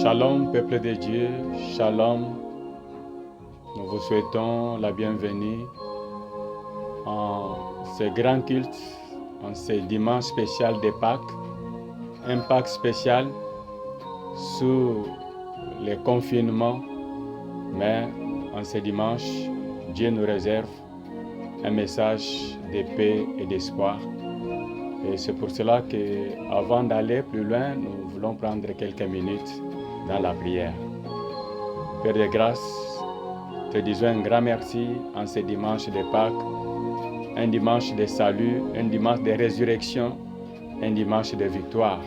Shalom, peuple de Dieu, shalom. Nous vous souhaitons la bienvenue en ce grand culte, en ce dimanche spécial de Pâques, un Pâques spécial sous le confinement, mais en ce dimanche, Dieu nous réserve un message de paix et d'espoir. Et c'est pour cela qu'avant d'aller plus loin, nous voulons prendre quelques minutes dans la prière. Père de grâce, te disons un grand merci en ce dimanche de Pâques, un dimanche de salut, un dimanche de résurrection, un dimanche de victoire.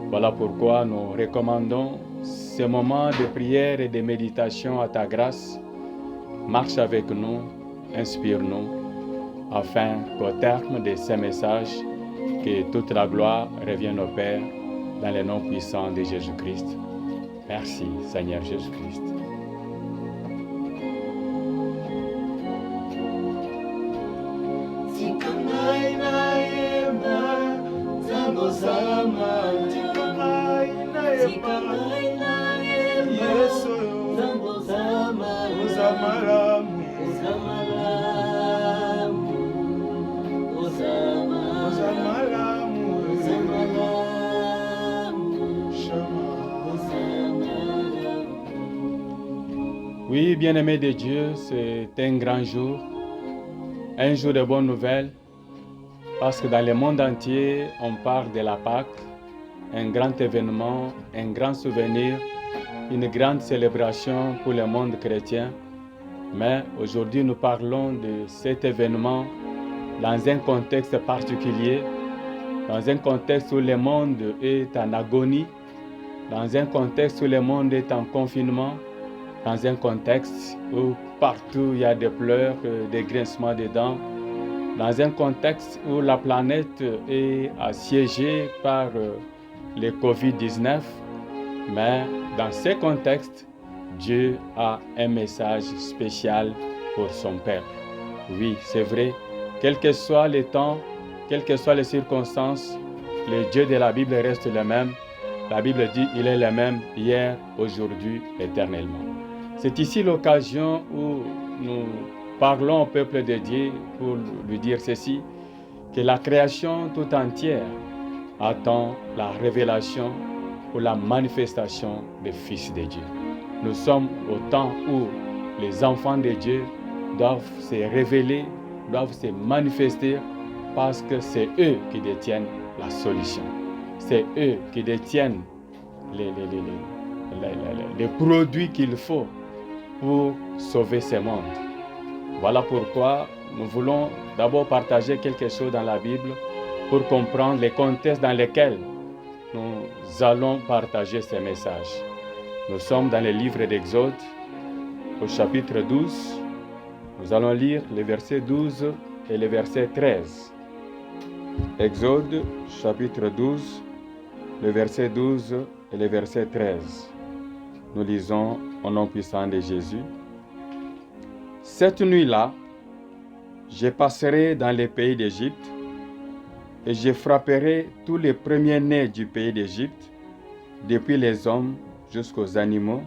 Voilà pourquoi nous recommandons ce moment de prière et de méditation à ta grâce. Marche avec nous, inspire-nous, afin qu'au terme de ces messages, que toute la gloire revienne au Père dans le nom puissant de Jésus-Christ. Merci, Seigneur Jésus-Christ. Oui, bien-aimés de Dieu, c'est un grand jour, un jour de bonnes nouvelles, parce que dans le monde entier, on parle de la Pâque, un grand événement, un grand souvenir, une grande célébration pour le monde chrétien. Mais aujourd'hui, nous parlons de cet événement dans un contexte particulier, dans un contexte où le monde est en agonie, dans un contexte où le monde est en confinement, dans un contexte où partout il y a des pleurs, des grincements de dents, dans un contexte où la planète est assiégée par le Covid-19, mais dans ce contexte, Dieu a un message spécial pour son peuple. Oui, c'est vrai, quel que soit le temps, quelles que soient les circonstances, le Dieu de la Bible reste le même. La Bible dit qu'il est le même hier, aujourd'hui, éternellement. C'est ici l'occasion où nous parlons au peuple de Dieu pour lui dire ceci, que la création tout entière attend la révélation ou la manifestation du Fils de Dieu. Nous sommes au temps où les enfants de Dieu doivent se révéler, doivent se manifester parce que c'est eux qui détiennent la solution. C'est eux qui détiennent les produits qu'il faut pour sauver ce monde. Voilà pourquoi nous voulons d'abord partager quelque chose dans la Bible pour comprendre les contextes dans lesquels nous allons partager ces messages. Nous sommes dans le livre d'Exode, au chapitre 12. Nous allons lire les versets 12 et le verset 13. Exode, chapitre 12, le verset 12 et le verset 13. Nous lisons au nom puissant de Jésus. Cette nuit-là, je passerai dans les pays d'Égypte et je frapperai tous les premiers-nés du pays d'Égypte, depuis les hommes jusqu'aux animaux,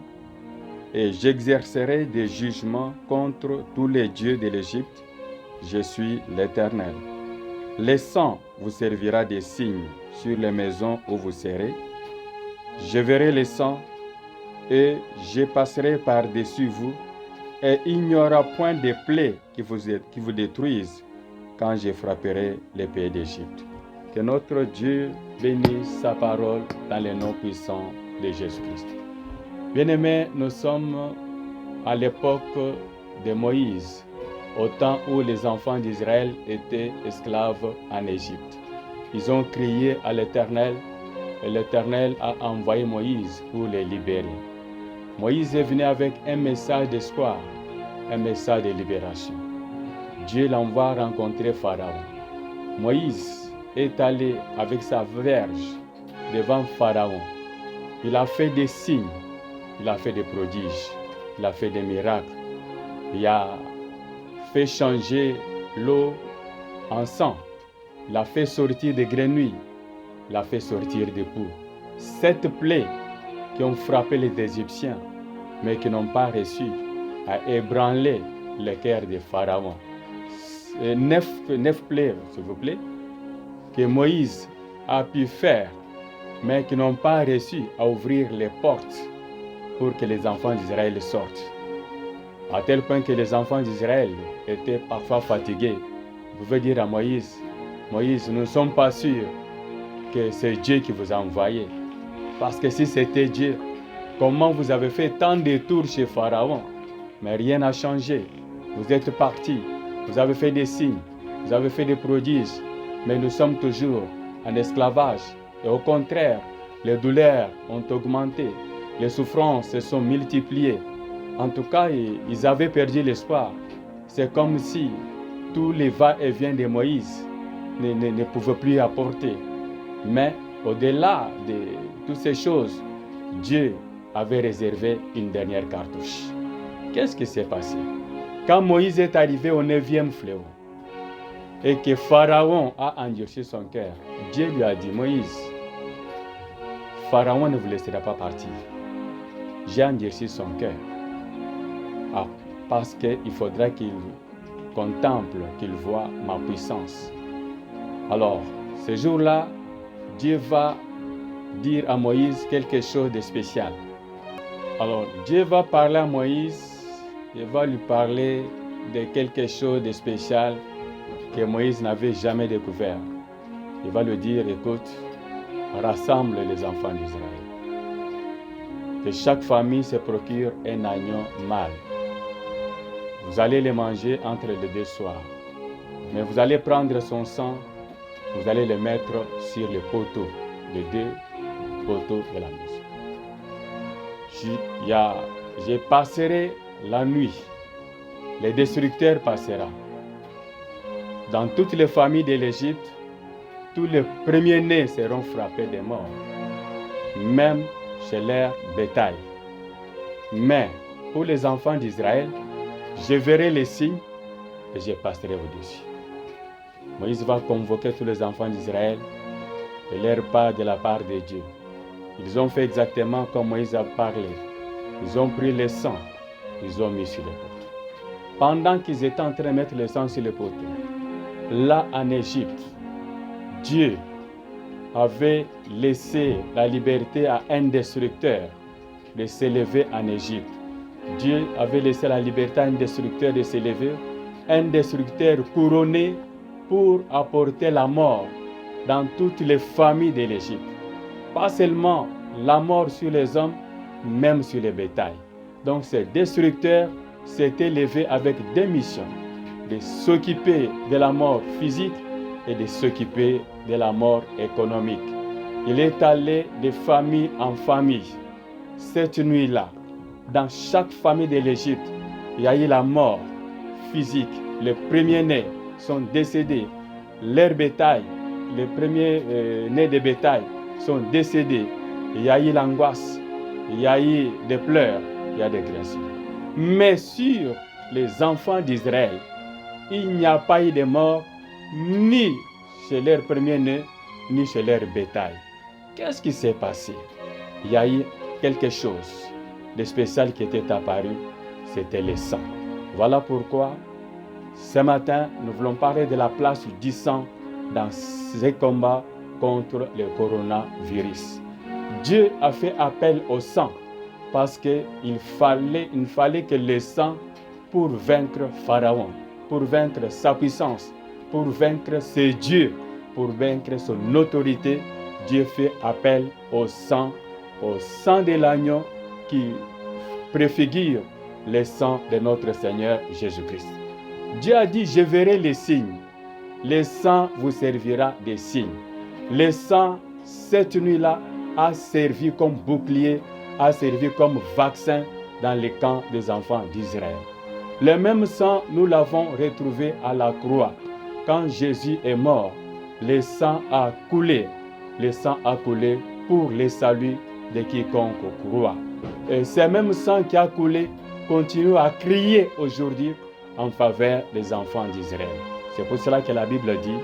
et j'exercerai des jugements contre tous les dieux de l'Égypte. Je suis l'Éternel. Le sang vous servira de signe sur les maisons où vous serez. Je verrai le sang et je passerai par-dessus vous, et il n'y aura point de plaies qui vous détruisent quand je frapperai les pays d'Égypte. Que notre Dieu bénisse sa parole dans le nom puissant de Jésus-Christ. Bien-aimés, nous sommes à l'époque de Moïse, au temps où les enfants d'Israël étaient esclaves en Égypte. Ils ont crié à l'Éternel l'Éternel a envoyé Moïse pour les libérer. Moïse est venu avec un message d'espoir, un message de libération. Dieu l'envoie rencontrer Pharaon. Moïse est allé avec sa verge devant Pharaon. Il a fait des signes, il a fait des prodiges, il a fait des miracles. Il a fait changer l'eau en sang. Il a fait sortir des grenouilles. Il a fait sortir des poux. 7 plaies qui ont frappé les Égyptiens, mais qui n'ont pas réussi à ébranler le cœur de Pharaon. 9 plaies, s'il vous plaît, que Moïse a pu faire, mais qui n'ont pas réussi à ouvrir les portes pour que les enfants d'Israël sortent. À tel point que les enfants d'Israël étaient parfois fatigués. Vous pouvez dire à Moïse, Moïse, nous ne sommes pas sûrs que c'est Dieu qui vous a envoyé. Parce que si c'était Dieu, comment vous avez fait tant de tours chez Pharaon? Mais rien n'a changé. Vous êtes partis, vous avez fait des signes, vous avez fait des prodiges, mais nous sommes toujours en esclavage. Et au contraire, les douleurs ont augmenté, les souffrances se sont multipliées. En tout cas, ils avaient perdu l'espoir. C'est comme si tous les va-et-vient de Moïse ne pouvaient plus apporter. Mais au-delà de toutes ces choses, Dieu avait réservé une dernière cartouche. Qu'est-ce qui s'est passé? Quand Moïse est arrivé au 9e fléau et que Pharaon a endurci son cœur, Dieu lui a dit, Moïse, Pharaon ne vous laissera pas partir. J'ai endurci son cœur. Parce qu'il faudra qu'il contemple, qu'il voie ma puissance. Alors, ce jour-là, Dieu va dire à Moïse quelque chose de spécial. Alors, Dieu va parler à Moïse, il va lui parler de quelque chose de spécial que Moïse n'avait jamais découvert. Il va lui dire, écoute, rassemble les enfants d'Israël. Que chaque famille se procure un agneau mâle. Vous allez les manger entre les 2 soirs. Mais vous allez prendre son sang, vous allez le mettre sur les poteaux, les 2 poteaux de la maison. Je passerai la nuit. Les destructeurs passeront. Dans toutes les familles de l'Égypte, tous les premiers-nés seront frappés de mort, même chez leur bétail. Mais pour les enfants d'Israël, je verrai les signes et je passerai au-dessus. Moïse va convoquer tous les enfants d'Israël et leur part de la part de Dieu. Ils ont fait exactement comme Moïse a parlé. Ils ont pris le sang, ils ont mis sur les poteaux. Pendant qu'ils étaient en train de mettre le sang sur les poteaux, là en Égypte, Dieu avait laissé la liberté à un destructeur de s'élever en Égypte. Dieu avait laissé la liberté à un destructeur de s'élever, un destructeur couronné pour apporter la mort dans toutes les familles de l'Égypte. Pas seulement la mort sur les hommes, même sur les bétails. Donc ce destructeur s'est élevé avec 2 missions, de s'occuper de la mort physique et de s'occuper de la mort économique. Il est allé de famille en famille. Cette nuit-là, dans chaque famille de l'Égypte, il y a eu la mort physique. Les premiers-nés sont décédés. Leurs bétail, les premiers-nés de bétail sont décédés. Il y a eu l'angoisse, il y a eu des pleurs, il y a des graissures. Mais sur les enfants d'Israël, il n'y a pas eu de mort ni chez leurs premiers-nés, ni chez leur bétail. Qu'est-ce qui s'est passé? Il y a eu quelque chose de spécial qui était apparu, c'était le sang. Voilà pourquoi, ce matin, nous voulons parler de la place du sang dans ces combats contre le coronavirus. Dieu a fait appel au sang parce qu'il fallait que le sang pour vaincre Pharaon, pour vaincre sa puissance, pour vaincre ses dieux, pour vaincre son autorité, Dieu fait appel au sang de l'agneau qui préfigure le sang de notre Seigneur Jésus-Christ. Dieu a dit, je verrai les signes. Le sang vous servira de signes. Le sang, cette nuit-là, a servi comme bouclier, a servi comme vaccin dans les camps des enfants d'Israël. Le même sang, nous l'avons retrouvé à la croix. Quand Jésus est mort, le sang a coulé. Le sang a coulé pour le salut de quiconque croit. Et ce même sang qui a coulé continue à crier aujourd'hui en faveur des enfants d'Israël. C'est pour cela que la Bible dit,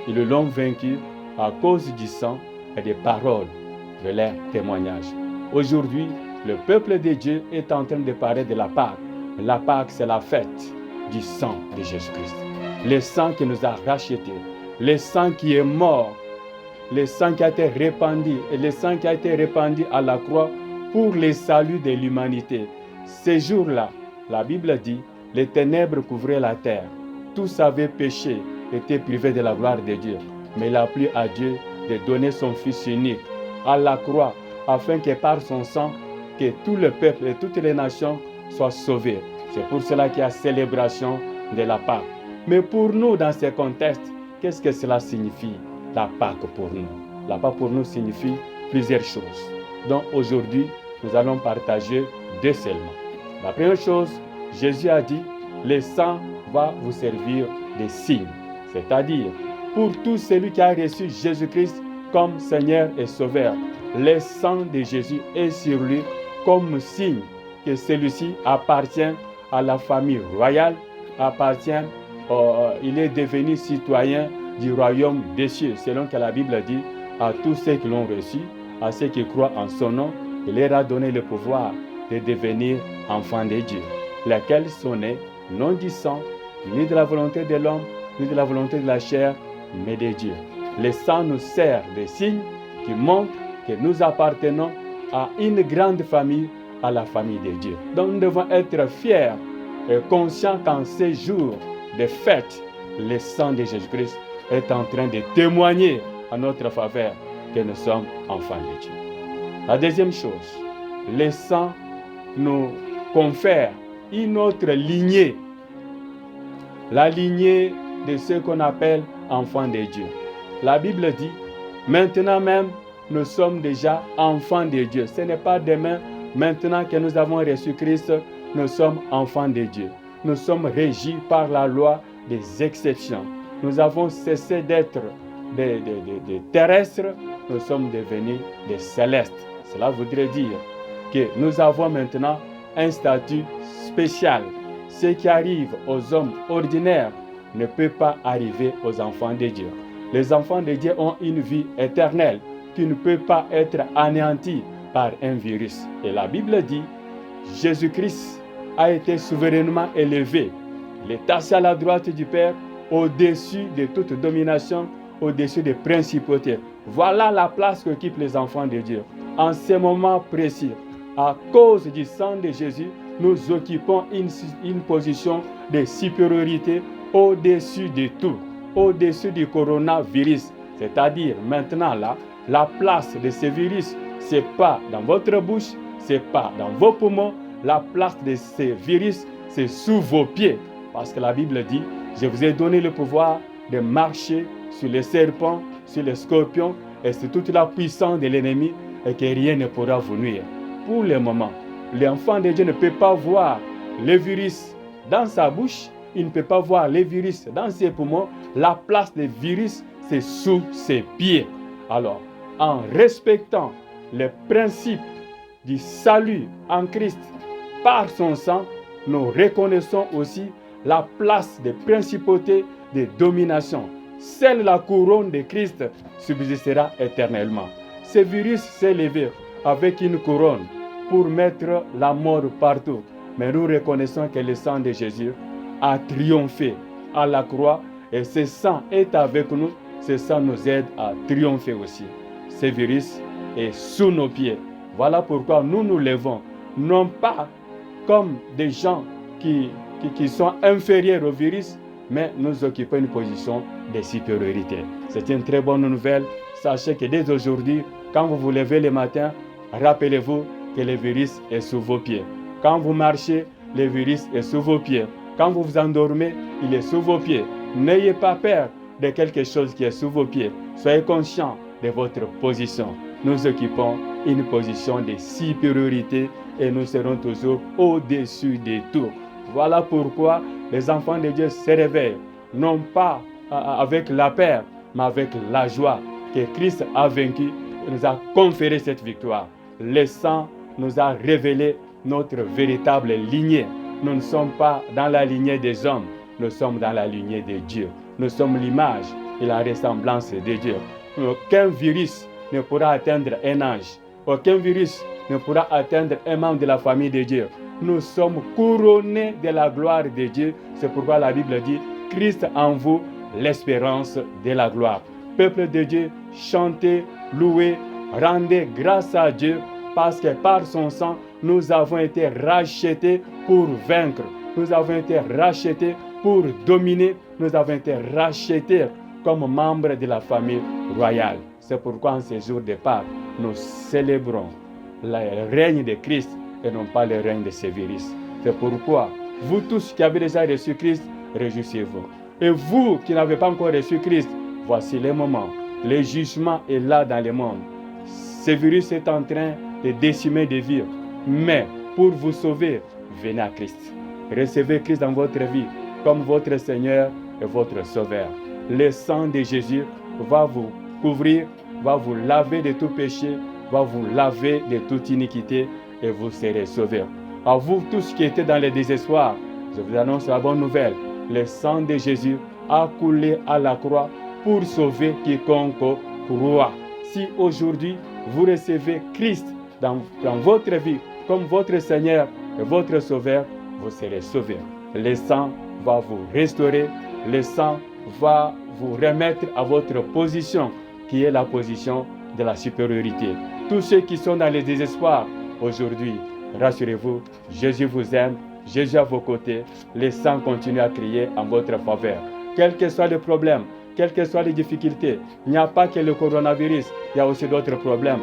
ils l'ont vaincu à cause du sang et des paroles de leur témoignage. Aujourd'hui, le peuple de Dieu est en train de parler de la Pâque. La Pâque, c'est la fête du sang de Jésus-Christ. Le sang qui nous a rachetés, le sang qui est mort, le sang qui a été répandu, et le sang qui a été répandu à la croix pour le salut de l'humanité. Ces jours-là, la Bible dit, les ténèbres couvraient la terre. Tous avaient péché, étaient privés de la gloire de Dieu. Mais il a plu à Dieu de donner son Fils unique à la croix, afin que par son sang, que tout le peuple et toutes les nations soient sauvés. C'est pour cela qu'il y a célébration de la Pâque. Mais pour nous, dans ce contexte, qu'est-ce que cela signifie, la Pâque pour nous? La Pâque pour nous signifie plusieurs choses. Donc aujourd'hui, nous allons partager deux seulement. La première chose, Jésus a dit, le sang va vous servir de signe. C'est-à-dire, pour tout celui qui a reçu Jésus-Christ comme Seigneur et Sauveur, le sang de Jésus est sur lui comme signe que celui-ci appartient à la famille royale, il est devenu citoyen du royaume des cieux, selon que la Bible dit, à tous ceux qui l'ont reçu, à ceux qui croient en son nom, il leur a donné le pouvoir de devenir enfants de Dieu, lesquels sont nés non du sang, ni de la volonté de l'homme, ni de la volonté de la chair, mais de Dieu. Le sang nous sert de signe qui montre que nous appartenons à une grande famille, à la famille de Dieu. Donc nous devons être fiers et conscients qu'en ces jours de fête, le sang de Jésus-Christ est en train de témoigner à notre faveur que nous sommes enfants de Dieu. La deuxième chose, le sang nous confère une autre lignée, la lignée de ceux qu'on appelle enfants de Dieu. La Bible dit, maintenant même, nous sommes déjà enfants de Dieu. Ce n'est pas demain, maintenant que nous avons reçu Christ, nous sommes enfants de Dieu. Nous sommes régis par la loi des exceptions. Nous avons cessé d'être des terrestres, nous sommes devenus des célestes. Cela voudrait dire que nous avons maintenant un statut spécial. Ce qui arrive aux hommes ordinaires ne peut pas arriver aux enfants de Dieu. Les enfants de Dieu ont une vie éternelle qui ne peut pas être anéantie par un virus. Et la Bible dit, Jésus-Christ a été souverainement élevé. Il est assis à la droite du Père, au-dessus de toute domination, au-dessus des principautés. Voilà la place qu'occupent les enfants de Dieu. En ce moment précis, à cause du sang de Jésus, nous occupons une position de supériorité au-dessus de tout, au-dessus du coronavirus. C'est-à-dire, maintenant là, la place de ce virus, ce n'est pas dans votre bouche, ce n'est pas dans vos poumons. La place de ce virus, c'est sous vos pieds. Parce que la Bible dit, je vous ai donné le pouvoir de marcher sur les serpents, sur les scorpions et sur toute la puissance de l'ennemi et que rien ne pourra vous nuire. Pour le moment, l'enfant de Dieu ne peut pas voir le virus dans sa bouche, il ne peut pas voir le virus dans ses poumons. La place du virus, c'est sous ses pieds. Alors, en respectant les principes du salut en Christ par son sang, nous reconnaissons aussi la place des principautés de domination. Seule la couronne de Christ subsistera éternellement. Ce virus s'est levé avec une couronne pour mettre la mort partout. Mais nous reconnaissons que le sang de Jésus a triomphé à la croix et ce sang est avec nous. Ce sang nous aide à triompher aussi. Ce virus est sous nos pieds. Voilà pourquoi nous nous levons, non pas comme des gens qui sont inférieurs au virus, mais nous occupons une position de supériorité. C'est une très bonne nouvelle. Sachez que dès aujourd'hui, quand vous vous levez le matin, rappelez-vous que le virus est sous vos pieds. Quand vous marchez, le virus est sous vos pieds. Quand vous vous endormez, il est sous vos pieds. N'ayez pas peur de quelque chose qui est sous vos pieds. Soyez conscients de votre position. Nous occupons une position de supériorité et nous serons toujours au-dessus de tout. Voilà pourquoi les enfants de Dieu se réveillent, non pas avec la peur, mais avec la joie que Christ a vaincu et nous a conféré cette victoire. Le sang nous a révélé notre véritable lignée. Nous ne sommes pas dans la lignée des hommes, nous sommes dans la lignée de Dieu. Nous sommes l'image et la ressemblance de Dieu. Aucun virus ne pourra atteindre un ange. Aucun virus ne pourra atteindre un membre de la famille de Dieu. Nous sommes couronnés de la gloire de Dieu. C'est pourquoi la Bible dit, Christ en vous, l'espérance de la gloire. Peuple de Dieu, chantez, louez, rendez grâce à Dieu parce que par son sang, nous avons été rachetés pour vaincre. Nous avons été rachetés pour dominer. Nous avons été rachetés comme membres de la famille royale. C'est pourquoi en ces jours de Pâques, nous célébrons le règne de Christ et non pas le règne de ces virus. C'est pourquoi vous tous qui avez déjà reçu Christ, réjouissez-vous. Et vous qui n'avez pas encore reçu Christ, voici le moment. Le jugement est là dans le monde. Ce virus est en train de décimer des vies. Mais pour vous sauver, venez à Christ. Recevez Christ dans votre vie comme votre Seigneur et votre Sauveur. Le sang de Jésus va vous couvrir, va vous laver de tout péché, va vous laver de toute iniquité et vous serez sauvés. À vous tous qui étaient dans le désespoir, je vous annonce la bonne nouvelle. Le sang de Jésus a coulé à la croix pour sauver quiconque croit. Si aujourd'hui vous recevez Christ dans votre vie comme votre Seigneur et votre Sauveur, vous serez sauvés. Le sang va vous restaurer, le sang va vous remettre à votre position, qui est la position de la supériorité. Tous ceux qui sont dans le désespoir, aujourd'hui, rassurez-vous, Jésus vous aime, Jésus à vos côtés, le sang continue à crier en votre faveur. Quel que soit le problème, quelles que soient les difficultés, il n'y a pas que le coronavirus, il y a aussi d'autres problèmes.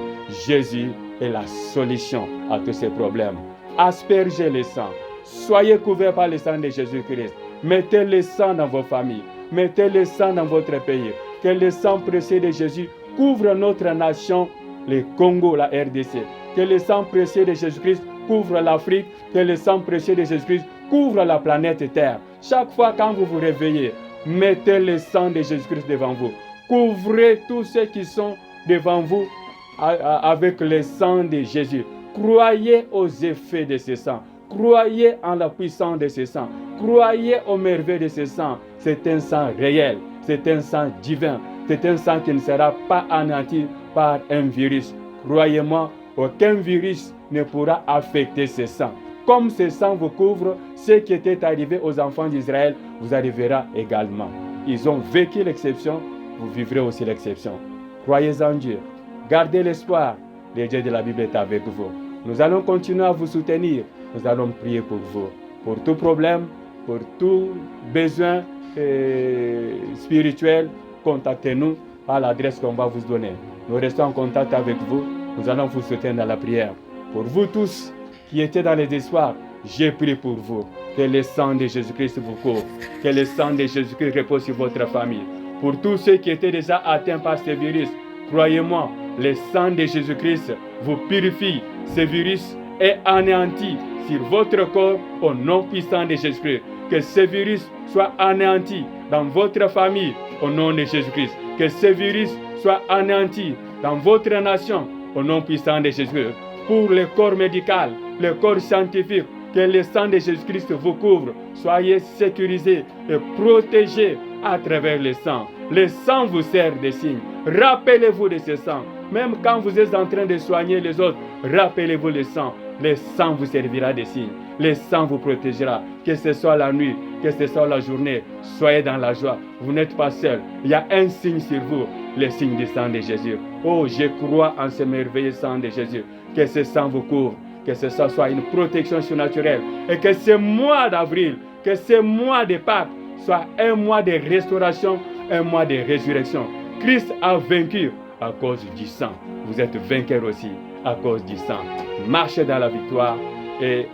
Jésus est la solution à tous ces problèmes. Aspergez le sang. Soyez couverts par le sang de Jésus-Christ. Mettez le sang dans vos familles. Mettez le sang dans votre pays. Que le sang précieux de Jésus couvre notre nation, le Congo, la RDC. Que le sang précieux de Jésus-Christ couvre l'Afrique. Que le sang précieux de Jésus-Christ couvre la planète Terre. Chaque fois quand vous vous réveillez, mettez le sang de Jésus-Christ devant vous. Couvrez tous ceux qui sont devant vous avec le sang de Jésus. Croyez aux effets de ce sang. Croyez en la puissance de ce sang. Croyez aux merveilles de ce sang. C'est un sang réel. C'est un sang divin. C'est un sang qui ne sera pas anéanti par un virus. Croyez-moi, aucun virus ne pourra affecter ce sang. Comme ce sang vous couvre, ce qui était arrivé aux enfants d'Israël vous arrivera également. Ils ont vécu l'exception, vous vivrez aussi l'exception. Croyez en Dieu. Gardez l'espoir. Le Dieu de la Bible est avec vous. Nous allons continuer à vous soutenir. Nous allons prier pour vous. Pour tout problème, pour tout besoin spirituel, contactez-nous à l'adresse qu'on va vous donner. Nous restons en contact avec vous. Nous allons vous soutenir dans la prière. Pour vous tous qui étaient dans les espoirs, j'ai prié pour vous. Que le sang de Jésus-Christ vous couvre. Que le sang de Jésus-Christ repose sur votre famille. Pour tous ceux qui étaient déjà atteints par ce virus, croyez-moi, le sang de Jésus-Christ vous purifie. Ce virus est anéanti sur votre corps au nom puissant de Jésus-Christ. Que ce virus soit anéanti dans votre famille au nom de Jésus-Christ. Que ce virus soit anéanti dans votre nation au nom puissant de Jésus-Christ. Pour le corps médical, le corps scientifique, que le sang de Jésus-Christ vous couvre. Soyez sécurisés et protégés à travers le sang. Le sang vous sert de signe. Rappelez-vous de ce sang. Même quand vous êtes en train de soigner les autres, rappelez-vous le sang. Le sang vous servira de signe. Le sang vous protégera. Que ce soit la nuit, que ce soit la journée, soyez dans la joie. Vous n'êtes pas seul. Il y a un signe sur vous, le signe du sang de Jésus. Oh, je crois en ce merveilleux sang de Jésus. Que ce sang vous couvre. Que ce soit une protection surnaturelle. Et que ce mois d'avril, que ce mois de Pâques soit un mois de restauration, un mois de résurrection. Christ a vaincu à cause du sang. Vous êtes vainqueurs aussi à cause du sang. Marchez dans la victoire et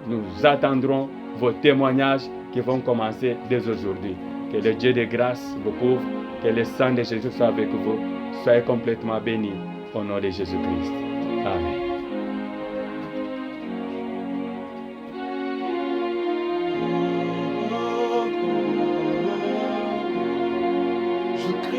nous attendrons vos témoignages qui vont commencer dès aujourd'hui. Que le Dieu de grâce vous couvre, que le sang de Jésus soit avec vous. Soyez complètement bénis au nom de Jésus-Christ. Amen. Je crie